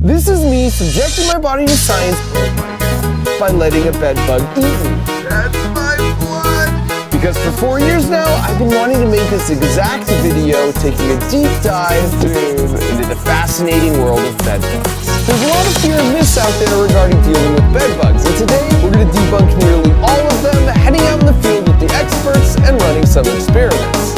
This is me subjecting my body to science by letting a bed bug eat me. That's my blood! Because for 4 years now, I've been wanting to make this exact video taking a deep dive into the fascinating world of bed bugs. There's a lot of fear and myths out there regarding dealing with bed bugs, and today we're going to debunk nearly all of them, heading out in the field with the experts and running some experiments.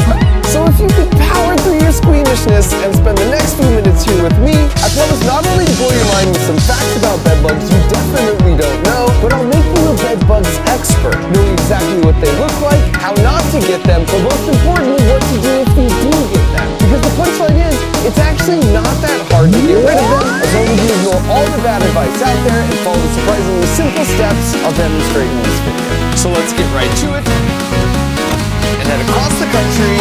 So if you could power through your squeamishness and spend the next few minutes here with me, I promise not only to blow your mind with some facts about bed bugs you definitely don't know, but I'll make you a bed bugs expert, knowing exactly what they look like, how not to get them, but most importantly, what to do if you do get them. Because the punchline is, it's actually not that hard to get rid of them, as long as you ignore all the bad advice out there and follow the surprisingly simple steps I'll demonstrate in this video. So let's get right to it, and head across the country,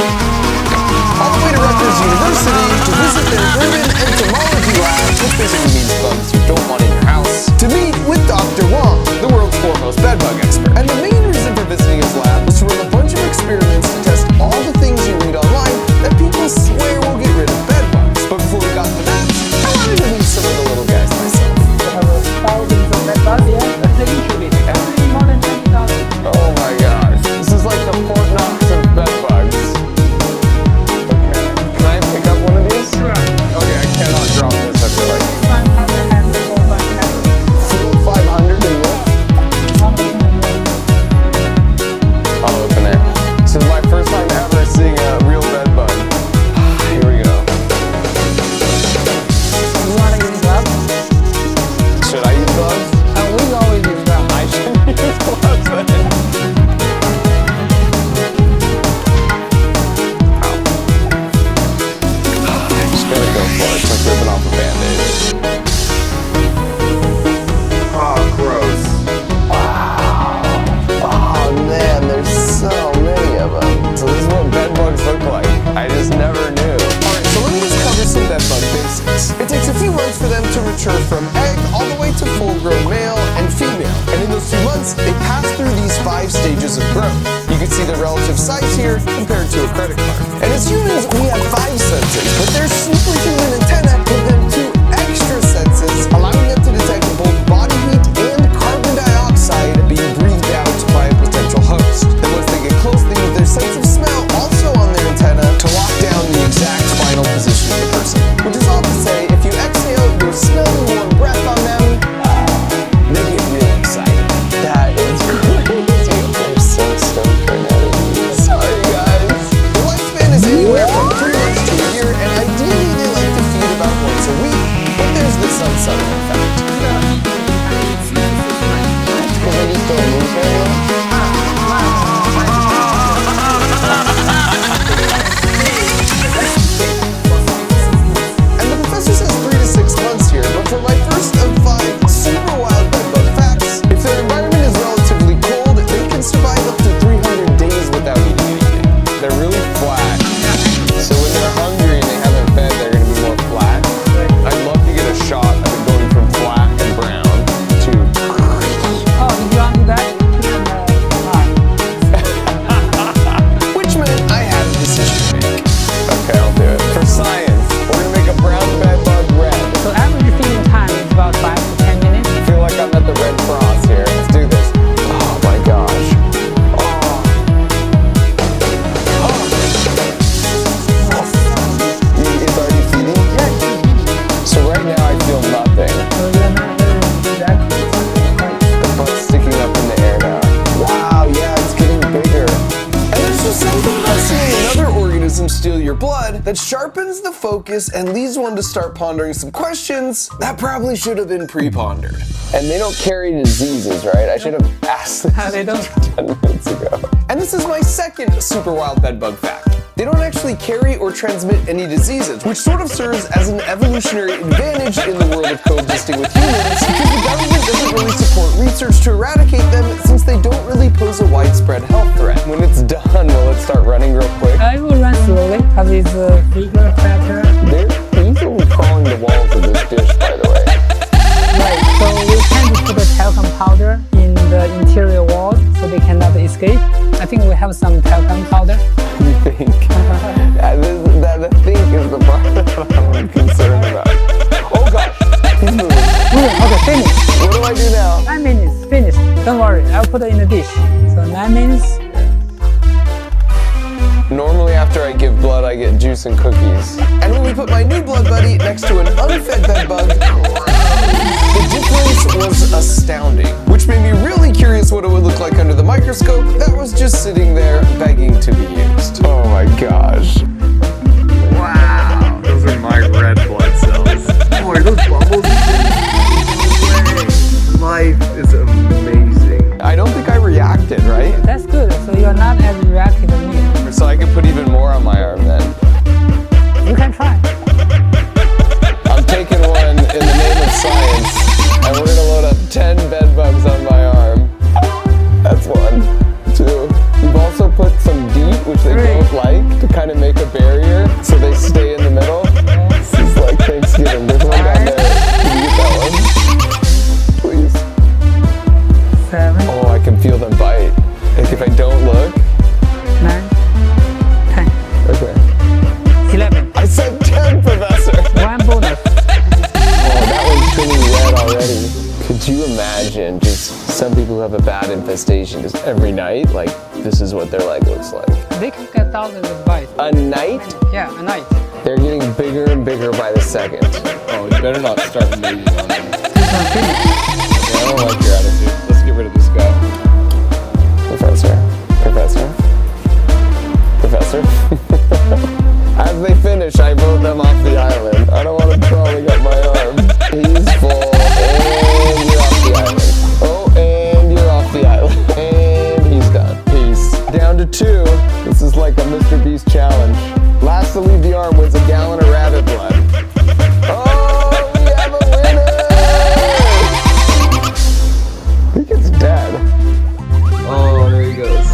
all the way to Rutgers University to visit their urban entomology lab, which basically means bugs you don't want in your house, to meet with Dr. Wong, the world's foremost bed bug expert. And the main reason for visiting his lab was to run a bunch of experiments to test all the things you read online that people swear will get rid of bed bugs. But before we got to that, I wanted to meet some of the little guys myself. Thousands of bed bugs, yeah. That's the issue with it. Every more than 20,000. Oh my gosh, this is like the Fort Knox of bed bugs. Can I pick up one of these? Sure. Okay, I cannot drop this, I feel like. 100 and 400. 500 and what? I'll open it. This is my first time ever seeing a real bed bug. Here we go. You want to use gloves? Should I use gloves? We always use gloves. I shouldn't use gloves then. I'm just gonna go for it. It's like ripping off a band-aid. Oh, gross. Wow. Oh man, there's so many of them. So this is what bed bugs look like. I just never knew. Alright, so let me just cover some bed bug basics. It takes a few months for them to mature from egg all the way to full-grown male and female. And in those few months, they pass through these 5 stages of growth. You can see the relative size here compared to a credit card. And as humans, we have 5 senses, but their superhuman antenna give them 2 extra senses, allowing them to detect both body heat and carbon dioxide being breathed out by a potential host. And once they get close, they use their sense of smell also on their antenna to lock down the exact final position of the person. Which is all to say, if you exhale your smelling warm breath on them, they get real excited. That is crazy. They're so stoked right now to do this. Sorry guys. The lifespan is anywhere from 3 months to a year, and ideally they like to feed about once a week. But there's this unsettling fact. Because they just don't move very well. And the professor says 3 to 6 months here, but for my first of 5 super wild bed bug facts, if their environment is relatively cold, they can survive up to 300 days without eating anything. They're really flat. So when they're hungry and they haven't fed, they're going to be more flat. I'd love to get a shot of it going from flat and brown to... Oh, if you want to do that, Which meant I had a decision to make. Okay, I'll do it. For science, we're going to make a brown bed bug red. so average feeding time is about 5 to 10 minutes. I feel like I'm at the Red Cross here. Let's do this. Oh my gosh. It's already feeding? So right now I feel nothing. So you're not able to do that. The butt's sticking up in the air now. Wow, yeah, it's getting bigger. And there's just something about seeing another organism steal your blood that sharpens the focus and leads one to start pondering some questions that probably should have been pre-pondered. And they don't carry diseases, right? I should have asked this They don't. 10 minutes ago. And this is my second super wild bed bug fact. They don't actually carry or transmit any diseases, which sort of serves as an evolutionary advantage in the world of coexisting with humans, because the government doesn't really support research to eradicate them since they don't really pose a widespread health threat. When it's done, will it start running real quick? I will run slowly because it's bigger, fatter. They're easily crawling the walls of this dish, by the way. Right, so we tend to put a talcum powder in the interior walls so they cannot escape. I think we have some talcum powder. You think? That think is the part that I'm concerned about. Oh gosh, he's moving. put it in the dish. So 9 minutes. Normally after I give blood, I get juice and cookies. And when we put my new blood buddy next to an unfed bed bug, the difference was astounding, which made me really curious what it would look like under the microscope that was just sitting there begging to be used. Oh my gosh. Wow, those are my red blood cells. Oh, are those bubbles? No way. Life is amazing. I don't think I reacted, right? That's good. So you're not as reactive as me. So I could put even more on my arm then. You can try. I'm taking one in the name of science, and we're gonna load up 10 bed bugs on my arm. That's 1, 2. We've also put some DEET, which they don't like, to kind of make a barrier so they stay in the middle. This is like Thanksgiving. There's one down there. Can you get that one? Please. 7, Oh, I can feel them bite. Like if I don't look. 9, 10, Okay. 11. I said 10, Professor. 1 bonus. Oh, that one's turning red already. Could you imagine just some people who have a bad infestation just every night? Like, this is what their leg looks like. They can get thousands of bites. A night? Yeah, a night. They're getting bigger and bigger by the second. Oh, you better not start mating on them. This one finished. I don't like your attitude. Let's get rid of this guy. Professor? As they finish, I vote them off the island. I don't want them crawling up my arm. He's full, and you're off the island. Oh, and you're off the island. And he's done. Peace. Down to 2. This is like a Mr. Beast challenge. Last to leave the arm wins a gallon of rabbit blood. Oh, we have a winner! I think it's dead. Oh, there he goes.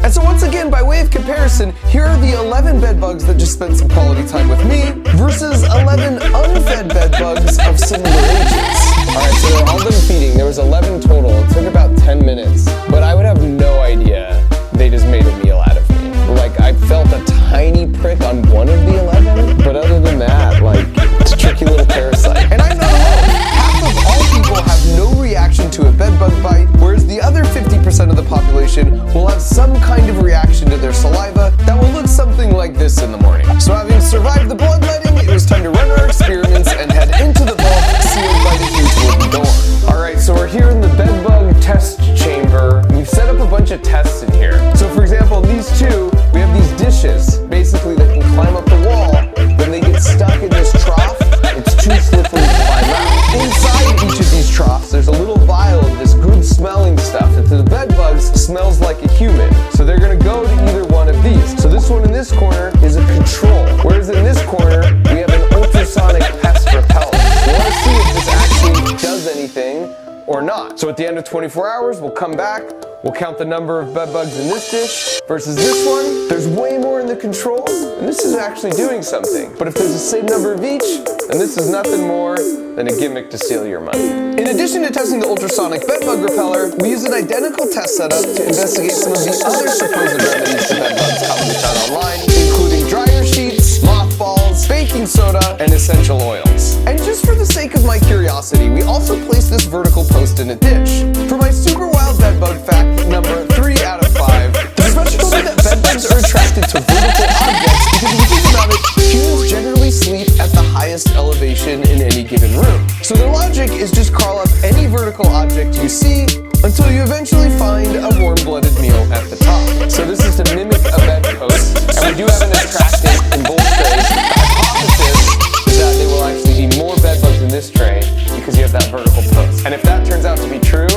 And so once again, by way of comparison, here are the 11 bed bugs that just spent some quality time with me versus 11 unfed bed bugs of similar ages. Alright, so they're all done feeding. There was 11 total. It took about 10 minutes. But I would have no idea they just made a meal out of me. Like, I felt a tiny prick on one of the 11, but other than that, like, it's a tricky little parasite. And I'm not alone. Half of all people have no reaction to a bed bug bite, whereas the other 50% of the population will have some kind of reaction to their saliva that will look something like this in the morning. So having survived the bloodletting, it was time to run our experiments and head into the vault sealed by the huge wooden door. Alright, so we're here in the bed bug test chamber. We've set up a bunch of tests in here. So for example, these 2, we have these dishes, basically that can climb up the wall. When they get stuck in this trough, it's too slippery to climb out. Inside each of these troughs, there's a little vial of this good smelling stuff that to the bed bugs smells like a human. So they're gonna go to either one of these. So this one in this corner is a control, whereas in this corner, we have an ultrasonic pest repellent. We wanna see if this actually does anything or not. So at the end of 24 hours, we'll come back, we'll count the number of bed bugs in this dish versus this one. There's way more in the control, and this is actually doing something. But if there's the same number of each, then this is nothing more than a gimmick to steal your money. In addition to testing the ultrasonic bed bug repeller, we use an identical test setup to investigate some of the other supposed remedies to bed bugs commonly found online, including dryer sheets, mothballs, baking soda, and essential oils. And just for the sake of my curiosity, we also placed this vertical post in a dish. For my super wild bed bug fact number 3 out of 5, the research told me that bed bugs are attracted to vertical objects because if you think about it, humans generally sleep at the highest elevation in any given room. So their logic is just crawl up any vertical object you see until you eventually find a warm-blooded meal at the top. So this is to mimic a bed post, and we do have an attractant in both trays. The hypothesis is that there will actually be more bed bugs in this tray because you have that vertical post. And if that turns out to be true,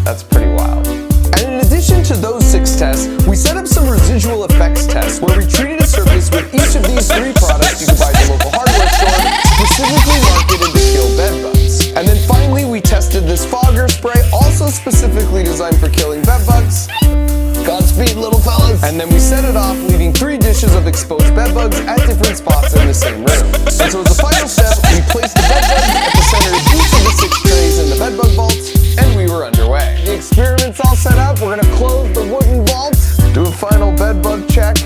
that's pretty wild. And in addition to those 6 tests, we set up some residual effects tests where we treated a surface with each of these 3 products you can buy at the local hardware store, specifically marketed to kill bed bugs. And then finally, we tested this fogger spray, also specifically designed for killing bed bugs. Godspeed, little fellas. And then we set it off, leaving 3 dishes of exposed bed bugs at different spots in the same room. And so as a final step, we placed the bed bugs at the center of each of the 6 trays in the bed bug vault, and we were underway. The experiment's all set up. We're gonna close the wooden vault, do a final bed bug check,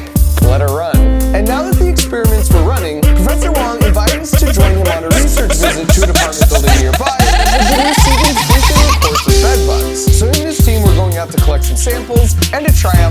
let her run. And now that the experiments were running, Professor Wong invited us to join him on a research visit to an apartment building nearby, and we've been receiving frequent reports of bed bugs. So in this team, we're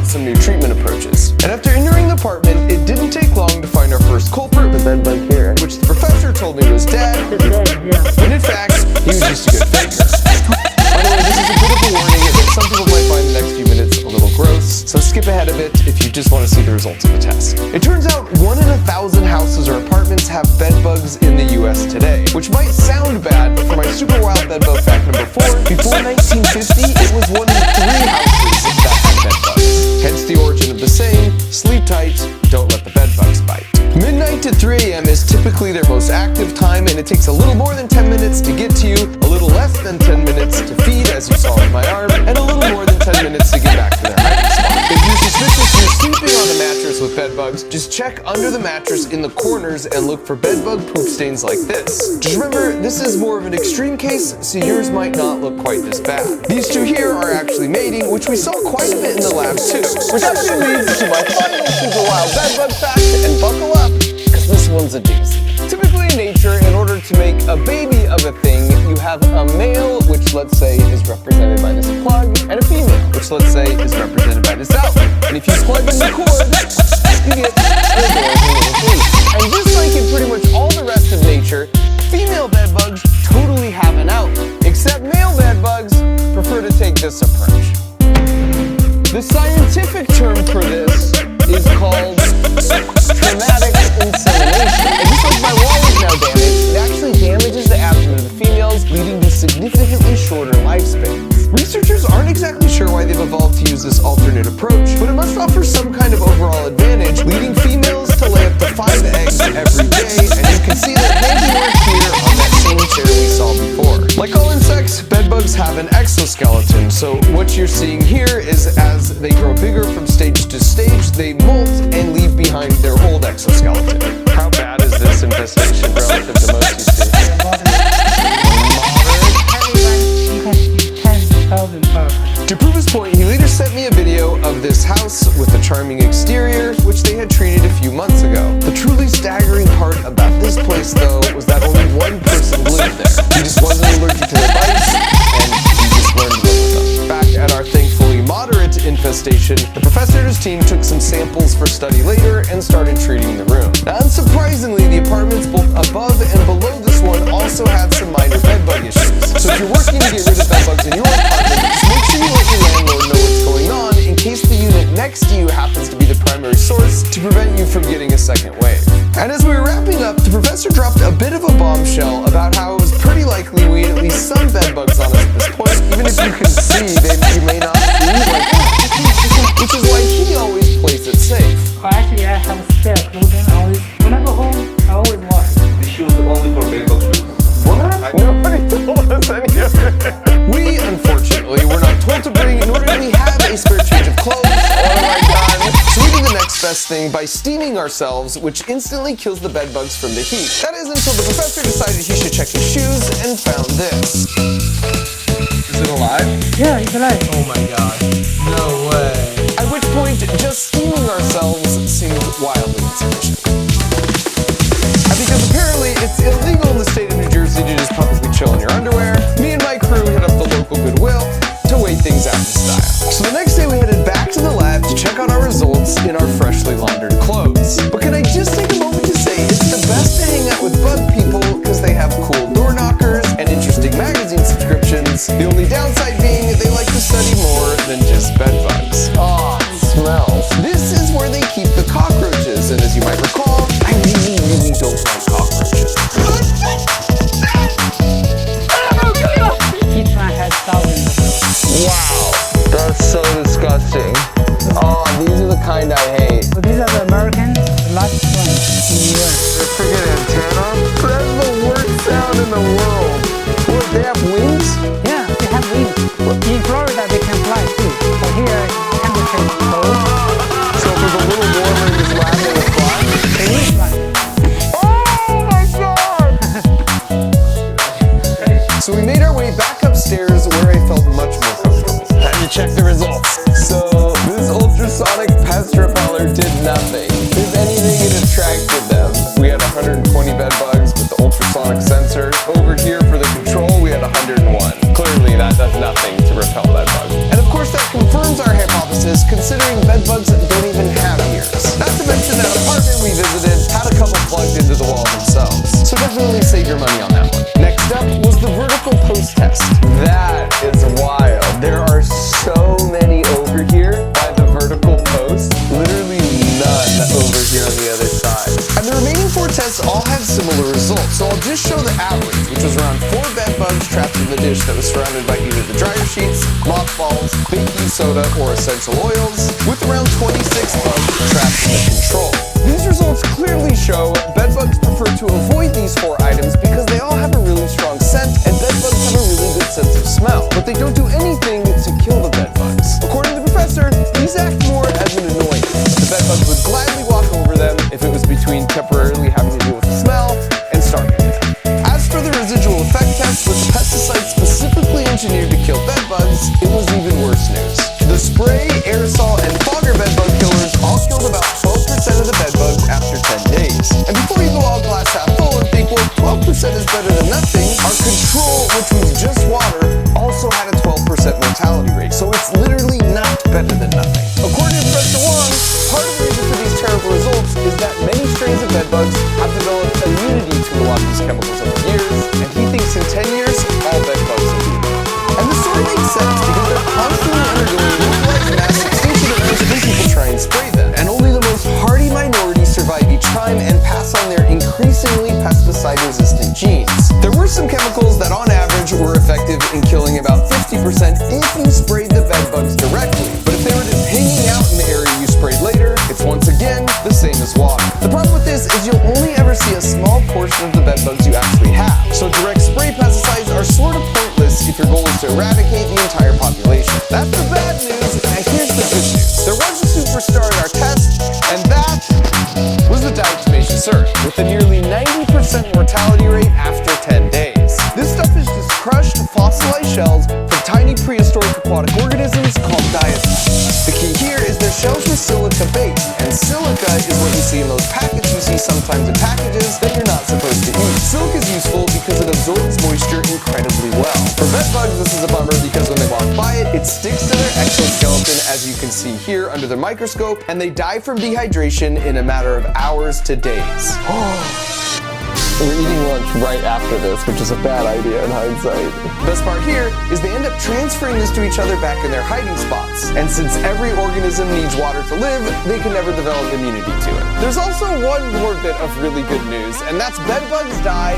some new treatment approaches. And after entering the apartment, it didn't take long to find our first culprit, the bed bug here, which the professor told me was dead, when in fact, he was just a good faker. By the way, this is a bit of a warning that some people might find the next few minutes a little gross, so skip ahead a bit if you just want to see the results of the test. It turns out 1 in 1,000 houses or apartments have bed bugs in the US today, which might sound bad, but for my super wild bed bug fact number 4, before 1950, it was 1 in 3 houses that had bed bugs. Hence the origin of the saying, sleep tight, don't let the bed bugs bite. Midnight to 3 a.m. is typically their most active time, and it takes a little more than 10 minutes to get to you, a little less than 10 minutes to feed, as you saw with my arm, and a little more than 10 minutes to get back to their hiding spot. If you're suspicious you're sleeping on a mattress with bed bugs, just check under the mattress in the corners and look for bed bug poop stains like this. Just remember, this is more of an extreme case, so yours might not look quite this bad. These two here are actually mating, which we saw quite a bit in the lab too. Which actually leads to my final super wild bed bug fact, and buckle up, because this one's a doozy. Typically in nature, in order to make a baby of a thing, you have a male, which let's say is represented by this plug, and a female, which let's say is represented by this outlet. And if you plug in the cord, you get an adorable little baby. And just like in pretty much all the rest of nature, female bed bugs totally have an outlet, except male bed bugs prefer to take this approach. The scientific term for this is called traumatic insemination. And just like my wall is now damaged, it actually damages the abdomen of the females, leading to significantly shorter lifespans. Researchers aren't exactly sure why they've evolved to use this alternate approach, but it must offer some kind of overall advantage, leading females to lay up to 5 eggs every day, and you can see that handiwork here on that same chair we saw before. Like all insects, bed bugs have an exoskeleton, so what you're seeing here is as they grow bigger from stage to stage, they molt and leave behind their old exoskeleton. How bad is this infestation relative to most you see? To prove his point, he later sent me a video of this house with a charming exterior, which they had treated a few months ago. The truly staggering part about this place, though, was that only one person lived there. He just wasn't allergic to their bites, and he just learned to live with them. Back at our thankfully moderate infestation, the professor and his team took some samples for study later and started treating the room. Now, unsurprisingly, the apartments both above and below this one also had some minor bed bug issues. So if you're working to get rid of bed bugs in your apartment, just make sure you let your landlord know what's going on in case the unit next to you happens to be the primary source to prevent you from getting a second wave. And as we were wrapping up, the professor dropped a bit of a bombshell about how it was pretty likely we had at least some bed bugs on us at this point. Even if you can see, you may not see like that. Which is why he always plays it safe. Well, actually, I have spare clothing. When I go home, I always wash. The shoes are only for bed bugs. Nobody told us any of it. We, unfortunately, were not told to bring, nor did we have a spare change of clothes. Oh my god. So we did the next best thing by steaming ourselves, which instantly kills the bed bugs from the heat. That is until the professor decided he should check his shoes and found this. Is it alive? Yeah, it's alive. Oh my god. No way. At which point, just steaming ourselves seemed wildly insufficient. Because apparently it's illegal in the state of New Jersey to just publicly chill in your underwear, me and my crew hit up the local Goodwill to wait things out in style. So the next day we headed back to the lab to check out our results in our freshly laundered clothes. But can I just take a moment to say it's the best to hang out with bug people because they have cool door knockers and interesting magazine subscriptions. The only downside being they like to study more than just bed bugs. Ah, smells. This is where they keep the cockroaches, and as you might recall, I really don't like cockroaches. Each one has thousands of them. Wow, that's so disgusting. Oh, these are the kind I hate. So these are the American, the largest ones in the US. They're freaking antenna? That's the worst sound in the world. What, they have wings? Yeah, they have wings. In Florida, they can fly too. But here, temperature is cold. So if it's a little warmer in this lab, they will fly? They will fly. Oh my god! So we made our way back upstairs where I felt much more comfortable. Time to check the results. So this ultrasonic pest repeller did nothing. If anything, it attracted them. We had 120 bed bugs with the ultrasonic sensor. Over here for the control, we had 101. Clearly that does nothing to repel bed bugs. And of course that confirms our hypothesis, considering bed in the dish that was surrounded by either the dryer sheets, mothballs, baking soda, or essential oils, with around 26 bugs trapped in the control. These results clearly show bedbugs prefer to avoid these 4 items because they all have a really strong scent, and bedbugs have a really good sense of smell, but they don't do anything to kill the bedbugs. According to the professor, these act more as an annoyance. The bedbugs would gladly walk over them if it was between temporarily having to deal with the smell and starving to death. As for the residual effect test with the pesticide specifically engineered to kill bedbugs, it was even worse news. The spray, aerosol, and fogger bedbug killers all killed about 12% of the bedbugs after 10 days. And before you go all glass half full and think, well, 12% is better than nothing, our control, which was just water, also had a 12% mortality rate. So it's literally not better than nothing. According to Professor Wang, part of the reason for these terrible results is that many strains of bedbugs have developed immunity to a lot of these chemicals over years, and he thinks in 10 years, all bedbugs will be immune. And this sort of makes sense because they're constantly undergoing localized mass extinction events when people try and spray them. And only the most hardy minority survive each time and pass on their increasingly pesticide-resistant genes. There were some chemicals that on average were effective in killing about 50% if you sprayed the bedbugs directly. But if they were just hanging out in the area you sprayed later, it's once again the same as water. The problem with this is you'll only ever see a small portion of the bedbugs you actually have. So direct spray pesticides are sort of pointless if your goal is to eradicate the entire population. That's the bad news, and here's the good news. There was a superstar in our test, and that was the diatomaceous earth, with a nearly 90% mortality rate after 10 days. This stuff is just crushed fossilized shells from tiny prehistoric aquatic organisms called diatoms. The key here is their shells were silica-based, and silica is what you see in those packets you see sometimes in packages that you're not supposed to eat. Silica is useful because it absorbs moisture incredibly well. For bedbugs, this is a bummer because when they walk by it, it sticks to their exoskeleton, as you can see here under the microscope, and they die from dehydration in a matter of hours to days. We're eating lunch right after this, which is a bad idea in hindsight. Best part here is they end up transferring this to each other back in their hiding spots. And since every organism needs water to live, they can never develop immunity to it. There's also one more bit of really good news, and that's bedbugs die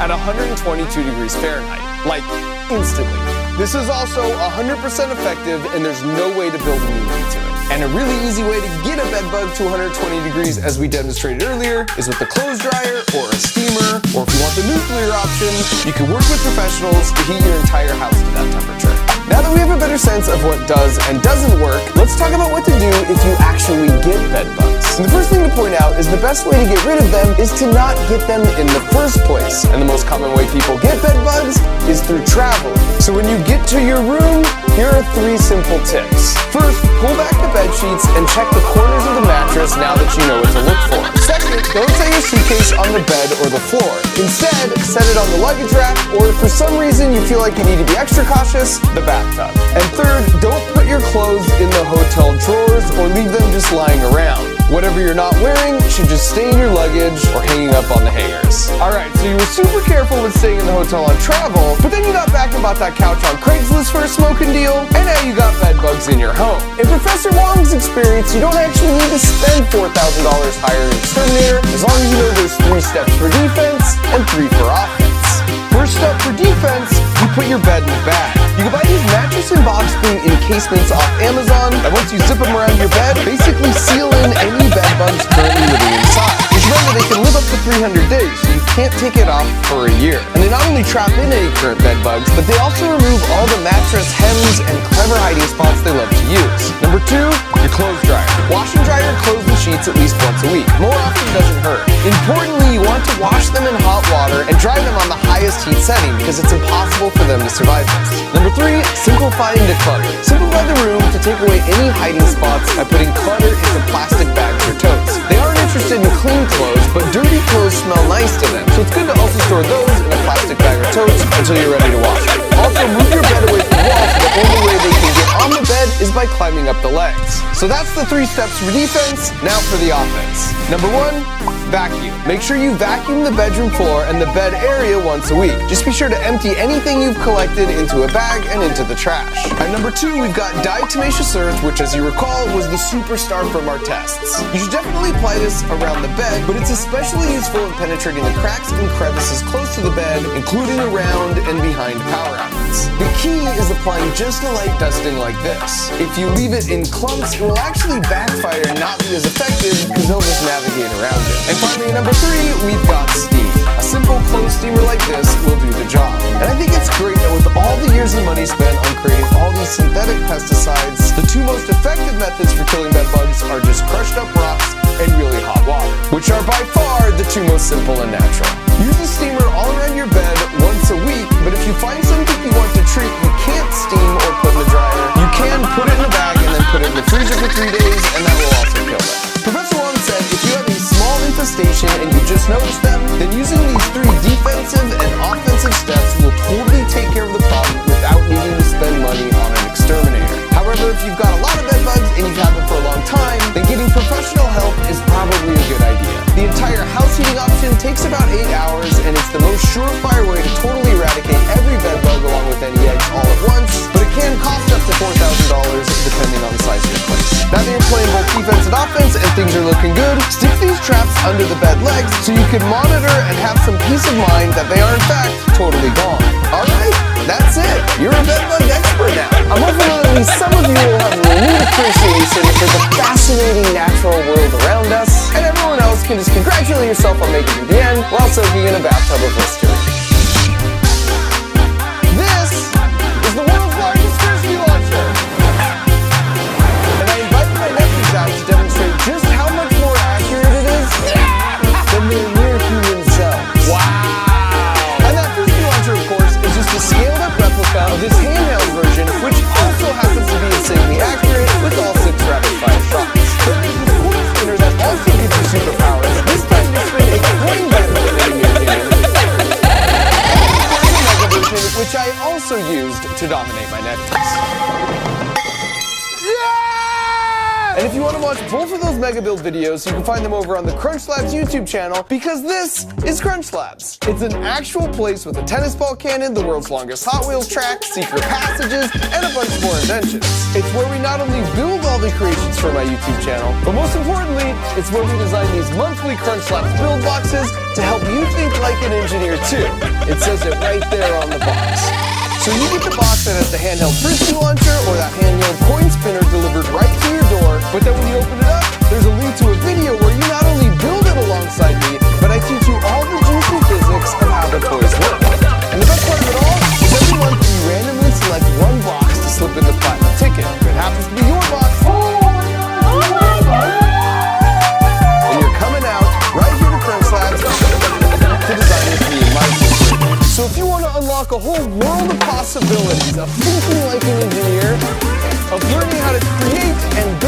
at 122 degrees Fahrenheit. Like, instantly. This is also 100% effective, and there's no way to build immunity to it. And a really easy way to get a bedbug to 120 degrees, as we demonstrated earlier, is with a clothes dryer or a steamer, or if you want the nuclear option, you can work with professionals to heat your entire house to that temperature. Now that we have a better sense of what does and doesn't work, let's talk about what to do if you actually get bedbugs. And the first thing to point out is the best way to get rid of them is to not get them in the first place. And the most common way people get bedbugs is through traveling. So when you get to your room, here are 3 simple tips. First, pull back the bed sheets and check the corners of the mattress now that you know what to look for. Second, don't set your suitcase on the bed or the floor. Instead, set it on the luggage rack, or if for some reason you feel like you need to be extra cautious, the bathtub. And third, don't put your clothes in the hotel drawers or leave them just lying around. Whatever you're not wearing should just stay in your luggage or hanging up on the hangers. Alright, so you were super careful with staying in the hotel on travel, but then you got back and bought that couch on Craigslist for a smoking deal, and now you got bedbugs in your home. In Professor Wang's experience, you don't actually need to spend $4,000 hiring an exterminator, as long as you know there's 3 steps for defense and 3 for offense. First step for defense, you put your bed in a bag. You can buy these mattress and box spring encasements off Amazon that once you zip them around your bed, basically seal in any bedbugs currently living inside. Just remember they can live up to 300 days, so you can't take it off for a year. And they not only trap in any current bedbugs, but they also remove all the mattress hems and clever hiding spots they love to use. Number 2, your clothes dryer. Wash and dry your clothes and sheets at least once a week. More often doesn't hurt. Importantly, you want to wash them in hot water and dry them on the highest heat setting because it's impossible for them to survive this. Number 3, simplify and declutter. Simplify the room to take away any hiding spots by putting clutter into plastic bags or totes. They aren't interested in clean clothes, but dirty clothes smell nice to them, so it's good to also store those in a plastic bag or totes until you're ready to wash them. Also, move your bed away from the wall so the only way they can get on the bed is by climbing up the legs. So that's the 3 steps for defense. Now for the offense. Number 1, Vacuum. Make sure you vacuum the bedroom floor and the bed area once a week. Just be sure to empty anything you've collected into a bag and into the trash. At number 2, we've got diatomaceous earth, which, as you recall, was the superstar from our tests. You should definitely apply this around the bed, but it's especially useful in penetrating the cracks and crevices close to the bed, including around and behind power outlets. The key is applying just a light dusting like this. If you leave it in clumps, it will actually backfire and not be as effective because they'll just navigate around it. And finally, at number 3, we've got steam. A simple clothes steamer like this will do the job. And I think it's great that with all the years and money spent on creating all these synthetic pesticides, the 2 most effective methods for killing bed bugs are just crushed up rocks and really hot water, which are by far the 2 most simple and natural. Use a steamer all around your bed once a week, but if you find something you want to treat you can't steam or put in the dryer, you can put it in a bag and then put it in the freezer for 3 days, and that will also kill them. Professor Wong said if you have a small infestation and you just noticed them, then using these 3 defensive and offensive steps will totally take care of the problem without needing to spend money on an exterminator. However, if you've got a lot of bed bugs and you've had them for a long time, then getting professional help is probably a good idea. The entire house heating option takes about 8 hours, and it's the most surefire way to totally eradicate every bed bug along with any eggs all at once, but it can cost up to $4,000 depending on the size of your place. Now that you're playing both defense and offense and things are looking good, stick these traps under the bed legs so you can monitor and have some peace of mind that they are in fact totally gone. Alright, that's it. You're a bed bug expert now. I'm hoping that at least some of you will have a renewed appreciation for the fascinating natural world around us, and everyone else can just congratulate yourself on making it to the end while soaking in a bathtub of history. This is the world's largest frisbee launcher! And I invited my nephews out to demonstrate just how much more accurate it is than their near human selves. Wow! And that frisbee launcher, of course, is just a scaled-up replica of this handheld version, which also happens to be insanely accurate with all 6 rapid-fire shots. But there's this coin spinner that also gives you superpowers. This time you spin a coin battle with it in your hand. And there's a mega version, which I also used to dominate my nephews. And if you want to watch both of those Mega Build videos, you can find them over on the Crunch Labs YouTube channel, because this is Crunch Labs. It's an actual place with a tennis ball cannon, the world's longest Hot Wheels track, secret passages, and a bunch more inventions. It's where we not only build all the creations for my YouTube channel, but most importantly, it's where we design these monthly Crunch Labs build boxes to help you think like an engineer too. It says it right there on the box. So you get the box that has the handheld frisbee launcher or that handheld coin spinner delivered right to your door, but then when you open it up, there's a link to a video where you not only build it alongside me, but I teach you all the juicy physics of how the toys work. And the best part of it all is every month you randomly select one box to slip in the platinum ticket. If it happens to be your box, and you're coming out right here to Crunch Labs to design with me and my team. So if you want to unlock a whole world of possibilities of thinking like an engineer, of learning how to create and build